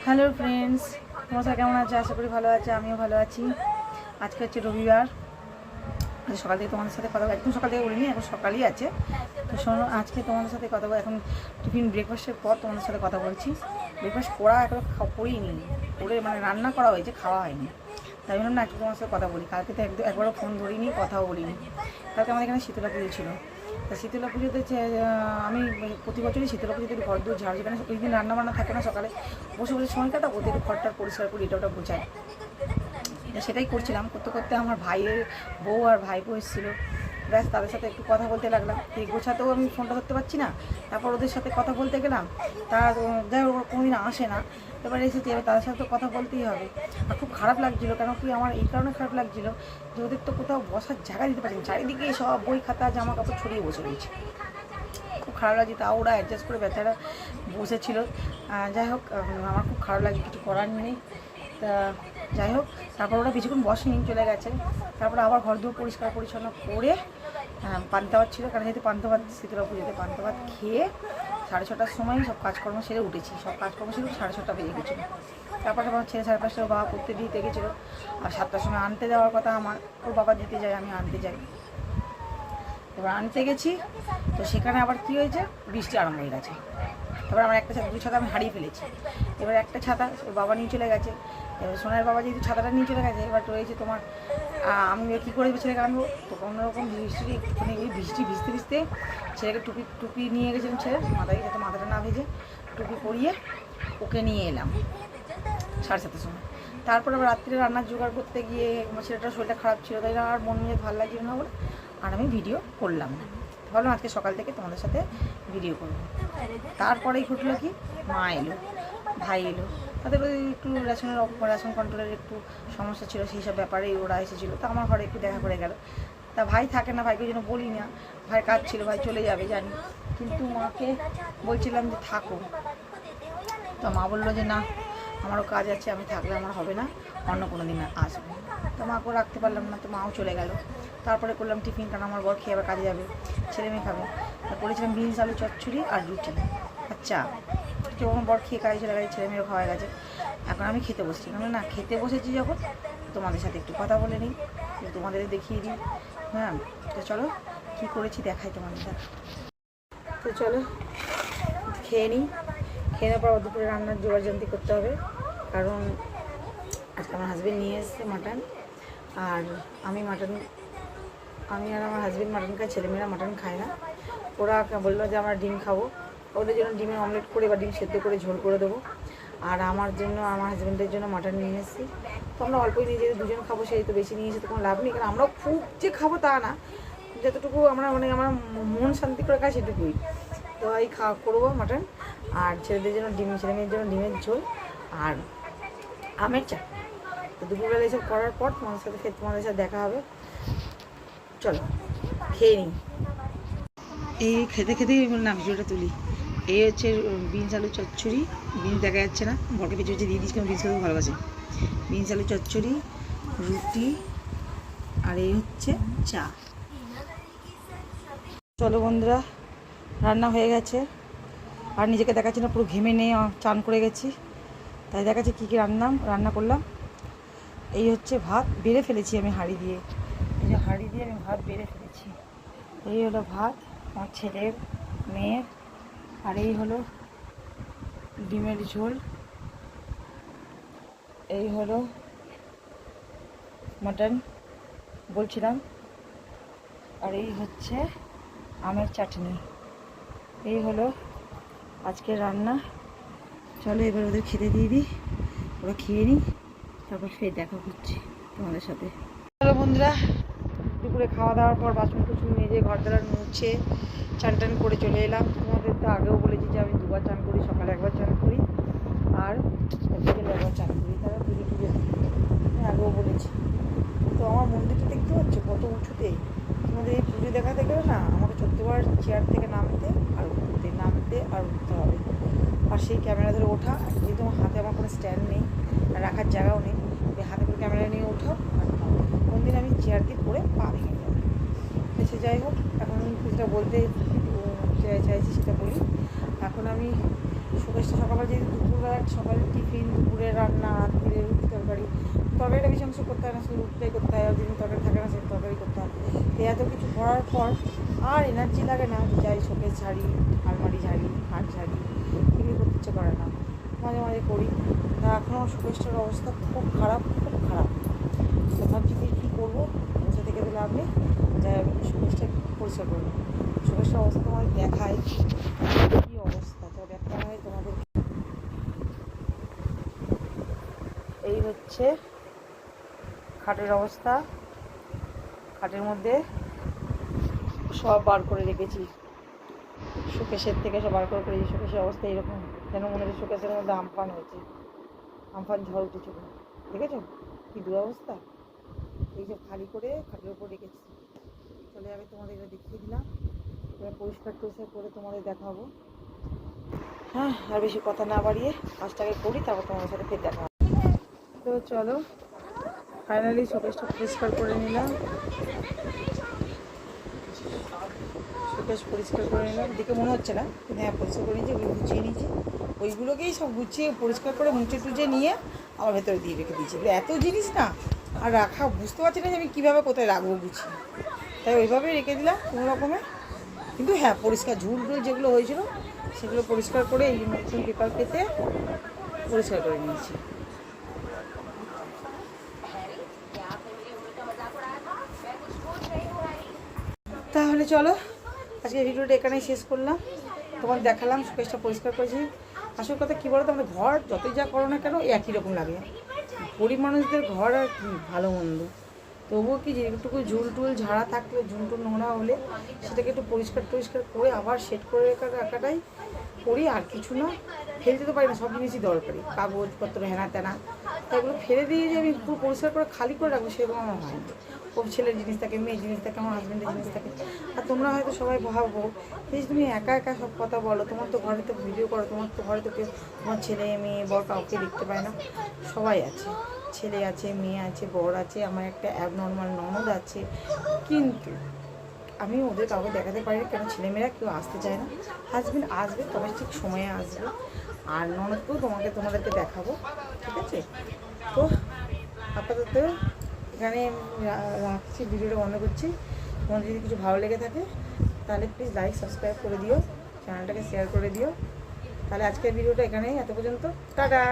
Hello friends, তোমার সাথে কেমন আছে? আশা করি ভালো আছে, আমিও ভালো আছি। আজকে হচ্ছে রবিবার। সকাল থেকে তোমাদের সাথে কথা বলি, একদম সকাল থেকে বলিনি, এখন সকালই আছে। তো শোনো, আজকে তোমাদের সাথে কথা বলি। এখন টিফিন ব্রেকফাস্টের পর তোমাদের সাথে কথা বলছি। ব্রেকফাস্ট করা এখন করিনি, করে মানে রান্না করা হয়েছে, খাওয়া হয়নি। তাই জন্য না একটু তোমার সাথে কথা বলি। কালকে তো একবারও ফোন ধরিনি, কথাও বলিনি। কালকে আমাদের এখানে শীতলা পুজো ছিল। তা শীতলা পুজোতে আমি প্রতি বছরই শীতলা পুজোতে একটু ঘর দূর ঝাড়, যেখানে ওই দিন রান্নাবান্না থাকে না, সকালে বসে বসে সময় কাটা, ওদের একটু ঘরটা পরিষ্কার করি, এটা ওটা বোঝায়। সেটাই করছিলাম। করতে করতে আমার ভাইয়ের বউ আর ভাইপো এসেছিলো, ব্যাস তাদের সাথে একটু কথা বলতে লাগলাম। এই গোছাতেও আমি ফোনটা ধরতে পারছি না, তারপর ওদের সাথে কথা বলতে গেলাম। তার যাই হোক, কোনোদিন আসে না, এবার এসেছি, এবার তাদের সাথে তো কথা বলতেই হবে। আর খুব খারাপ লাগছিলো, কেন কি আমার এই কারণে খারাপ লাগছিলো যে ওদের তো কোথাও বসার জায়গা দিতে পারছি না, চারিদিকে সব বই খাতা জামা কাপড় ছড়িয়ে বসে রয়েছে। খুব খারাপ লাগছে, তাও ওরা অ্যাডজাস্ট করে বেচারা বসেছিল। যাই হোক, আমার খুব খারাপ লাগে, কিছু করার নেই। তা যাই হোক, তারপর ওরা কিছুক্ষণ বসেনি, চলে গেছে। তারপর আবার ঘর দুয়ার পরিষ্কার পরিচ্ছন্ন করে পান্তা ভাত ছিল, কারণ যেহেতু পান্তা ভাত শীতলা পুজোতে পান্তা ভাত খেয়ে 6:30টার সময় সব কাজকর্ম সেরে উঠেছি। সব কাজকর্ম সেরে 6:30 বেজে গেছিলো। তারপরে আমার ছেলে 5:30 বাবা করতে দিতে গেছিলো। আর 7টার সময় আনতে যাওয়ার কথা আমার, ওর বাবা দিতে যায়, আমি আনতে যাই। এবার আনতে গেছি, তো সেখানে আবার কী হয়েছে, বৃষ্টি আরম্ভ হয়ে গেছে। তারপর আমার একটা দুই ছাতা আমি হারিয়ে ফেলেছি। এবার একটা ছাতা ওর বাবা নিয়ে চলে গেছে। এবার সোনার বাবা যেহেতু ছাতাটা নিয়ে চলে গেছে, এবার রয়েছে তোমার আমি কী করে ছেলেকে আনবো। তো কোনোরকম বৃষ্টি, মানে ওই বৃষ্টি ভিজতে ভিজতে ছেলেকে টুপি নিয়ে গেছিলাম ছেলের মাথায়, যাতে মাথাটা না ভেজে টুপি পরিয়ে ওকে নিয়ে এলাম 7:30টার সময়। তারপর আবার রাত্রে রান্নার জোগাড় করতে গিয়ে আমার ছেলেটার শরীরটা খারাপ ছিল, তাই না, আর মন মেয়ে ভালো লাগছিল না বলে আর আমি ভিডিও করলাম না। ভাবলাম আজকে সকাল থেকে তোমাদের সাথে ভিডিও করব। তারপরেই ঘটলো কি, মা এলো, ভাই এলো, তাদের একটু রেশন কন্ট্রোলের একটু সমস্যা ছিল, সেই সব ব্যাপারেই ওরা এসেছিলো। তা আমার ঘরে একটু দেখা করে গেল। তা ভাই থাকে না, ভাইকে যেন বলি না, ভাই কাজ ছিল, ভাই চলে যাবে জানি, কিন্তু মাকে বলছিলাম যে থাকো। তো মা বললো যে না, আমারও কাজ আছে, আমি থাকলে আমার হবে না, অন্য কোনো দিন আসবো। তো মাকেও রাখতে পারলাম না, তো মাও চলে গেল। তারপরে করলাম টিফিন, কারণ আমার বর খেয়ে আবার কাজে যাবে, ছেলে মেয়ে খাবে। তা করেছিলাম বিনস আলু চচ্চড়ি আর রুটি আর চা। তো আমার বর খেয়ে কাজে চলে গেছে, ছেলে মেয়েও খাওয়া গেছে। এখন আমি খেতে বসছি, না খেতে বসেছি যখন, তোমাদের সাথে একটু কথা বলে নিই, তোমাদের দেখিয়ে দিই। হ্যাঁ, তো চলো কী করেছি দেখাই তোমাদের সাথে। তো চলো খেয়ে নিই। খেয়ে নেওয়ার পর দুপুরে রান্নার জোগাড়যন্ত্র করতে হবে, কারণ আজকে আমার হাজব্যান্ড নিয়ে এসছে মাটন। আর আমি আর আমার হাজব্যান্ড মাটন খায়, ছেলেমেয়েরা মাটন খায় না। ওরা বললো যে আমরা ডিম খাবো, ওদের জন্য ডিমের অমলেট করে বা ডিম সেদ্ধ করে ঝোল করে দেবো। আর আমার জন্য, আমার হাজব্যান্ডের জন্য মাটন নিয়ে এসেছি। তো আমরা অল্পই নিয়ে, যেহেতু দুজন খাবো, সেই তো বেশি নিয়ে এসে তো কোনো লাভ নেই, কারণ আমরাও খুব যে খাবো তা না, যতটুকু আমরা মানে আমার মন শান্তি করে খাই সেটুকুই। তো এই করবো মাটন, আর ছেলেদের জন্য ছেলেমেয়ের জন্য ডিমের ঝোল আর আমের চা। তো দুপুরবেলা এসব করার পর তোমাদের সাথে দেখা হবে। চলো খেয়ে নিই। এই খেতে খেতেই না ভিডিওটা তুলি। এই হচ্ছে বিনস আলু চচ্চড়ি, বিনস দেখা যাচ্ছে না, বরকে পেঁচে পেঁচে দিয়ে দিচ্ছি, কারণ বিনস খেতে ভালোবাসি। বিনস আলু চচ্চড়ি, রুটি, আর এই হচ্ছে চা। চলো বন্ধুরা, রান্না হয়ে গেছে। আর নিজেকে দেখাচ্ছি না, পুরো ঘেমে নিয়ে চান করে গেছি, তাই দেখাচ্ছি কী কী রান্না করলাম। এই হচ্ছে ভাত বেড়ে ফেলেছি আমি হাঁড়ি দিয়ে, এই যে হাঁড়ি দিয়ে আমি ভাত বেড়ে ফেলেছি। এই হলো ভাত আমার ছেলের, মেয়ের। আর এই হলো ডিমের ঝোল, এই হলো মাটন বলছিলাম, আর এই হচ্ছে আমের চাটনি। এই হলো আজকের রান্না। চলো এবার ওদের খেতে দিয়ে দিই, ওরা খেয়ে নিই, তারপর ফের দেখা করছি তোমাদের সাথে। চলো বন্ধুরা, দুপুরে খাওয়া দাওয়ার পর বাসন কুসুন মেজে ঘর দ্বার মুছে চান টান করে চলে এলাম। তোমাদের তো আগেও বলেছি যে আমি 2বার চান করি, সকালে 1বার চান করি আর বিকেলে 1বার চান করি, তারা পুজো পুজো আমি আগেও বলেছি। তো আমার মন্দিরটা দেখতে পাচ্ছ কত উঁচুতে, তোমাদের এই পুজো দেখাতে গেলে না আমাকে 14বার চেয়ার থেকে নামতে আর উঠতে হবে। আর সেই ক্যামেরা ধরে ওঠা, যেহেতু আমার হাতে আমার কোনো স্ট্যান্ড নেই আর রাখার জায়গাও নেই, হাতে করে ক্যামেরা নিয়ে ওঠাও আর কোন দিন আমি চেয়ার দিয়ে পরে পা ভেঙে যাবো। সে যাই হোক, এখন যেটা বলতে চাইছি সেটা বলি। এখন আমি সকালবেলা যেহেতু দুপুরবেলা সকালে টিফিন রান্না, রাত্রিরে রুটি তরকারি, তরকারিটা বেশি অংশ করতে হয় না, শুধু রুটিটাই করতে হয়, আর যেদিন তরকারি থাকে না সেদিন তরকারি করতে হয়। তো এত কিছু করার পর আর এনার্জি লাগে না, যাই শোকেস ঝাড়ি, আলমারি ঝাড়ি, খাট ঝাড়ি, এগুলি করতে ইচ্ছে করে না, মাঝে মাঝে করি। তা এখনও শোকেসটার অবস্থা খুব খারাপ, খুব খারাপ। তো ভাবছি কী করবো, বসে থেকে তো লাভ নেই, যাই আমি শোকেসটা পরিষ্কার করবো। শোকেসটার অবস্থা তোমাদের দেখায় কী অবস্থা, তো দেখা হয় তোমাদের। এই হচ্ছে খাটের অবস্থা, খাটের মধ্যে সব বার করে রেখেছি, শোকেসের থেকে সব বার করে রেখেছি। শোকেসের অবস্থা এরকম, যেন মনে হচ্ছে শোকেসের মধ্যে আমফান হয়েছে, আমফান ঝড় উঠেছিল, দেখেছো কী দুরবস্থা। এই যে খালি করে খাটের উপর রেখেছি, চলে যাবে, তোমাদের এটা দেখিয়ে দিলাম। এবার পরিষ্কার টরিষ্কার করে তোমাদের দেখাবো। হ্যাঁ, আর বেশি কথা না বাড়িয়ে কাজটাকে করি, তারপর তোমাদের সাথে ফের দেখা হবে। তো চলো, ফাইনালি শোকেসটা পরিষ্কার করে নিলাম, শোকেস পরিষ্কার করে নিলাম। দেখে মনে হচ্ছে না, কিন্তু হ্যাঁ পরিষ্কার করে নিয়েছি, ওগুলো গুছিয়ে নিয়েছি। ওইগুলোকেই সব গুছিয়ে পরিষ্কার করে মুছে টুচে নিয়ে আমার ভেতরে দিয়ে রেখে দিয়েছি। এত জিনিস না আর রাখা, বুঝতে পারছি না যে আমি কীভাবে কোথায় রাখবো গুছিয়ে, তাই ওইভাবেই রেখে দিলাম কোনো রকমে। কিন্তু হ্যাঁ, পরিষ্কার ঝুল টুল যেগুলো হয়েছিল সেগুলো পরিষ্কার করে এই নতুন পেপার পেতে পরিষ্কার করে নিয়েছি। তাহলে চলো, আজকে ভিডিওটা এখানেই শেষ করলাম, তোমার দেখালাম শোকেসটা পরিষ্কার করেছি। আসল কথা কী বলো তো, আমাদের ঘর যতই যা করো না কেন একই রকম লাগে। গরিব মানুষদের ঘর আর কি ভালো মন্দ, তবুও কি যেটুকু ঝুল টুল ঝাড়া থাকলে, ঝুল টুল নোংরা হলে সেটাকে একটু পরিষ্কার টরিষ্কার করে আবার সেট করে রাখাটাই করি, আর কিছু না। ফেলতে তো পারি না, সব জিনিসই দরকারি, কাগজপত্র হেনা তেনা, তাইগুলো ফেলে দিয়ে যে আমি পুরো পরিষ্কার করে খালি করে রাখবো সেরকম আমার হয় না। খুব ছেলের জিনিস থাকে, মেয়ের জিনিস থাকে, আমার হাজব্যান্ডের জিনিস থাকে। আর তোমরা হয়তো সবাই ভাবো যে তুমি একা একা সব কথা বলো, তোমার তো ঘরে তো ভিডিও করো, তোমার তো ঘরে তো কেউ, তোমার ছেলে মেয়ে বর কাউকে দেখতে পায় না, সবাই আছে, ছেলে আছে, মেয়ে আছে, বর আছে, আমার একটা অ্যাবনর্মাল ননদ আছে। কিন্তু আমি ওদের কাউকে দেখাতে পারি না, কেন ছেলেমেয়েরা কেউ আসতে চায় না। হাজব্যান্ড আসবে, তবে ঠিক সময়ে আসবে, আর ননদকেও তোমাদেরকে দেখাবো, ঠিক আছে। তো আপাতত এখানে রাখছি, ভিডিওটা বন্ধ করছি। তোমাদের যদি কিছু ভালো লেগে থাকে তাহলে প্লিজ লাইক সাবস্ক্রাইব করে দিও, চ্যানেলটাকে শেয়ার করে দিও। তাহলে আজকের ভিডিওটা এখানেই, এত পর্যন্ত, টাটা।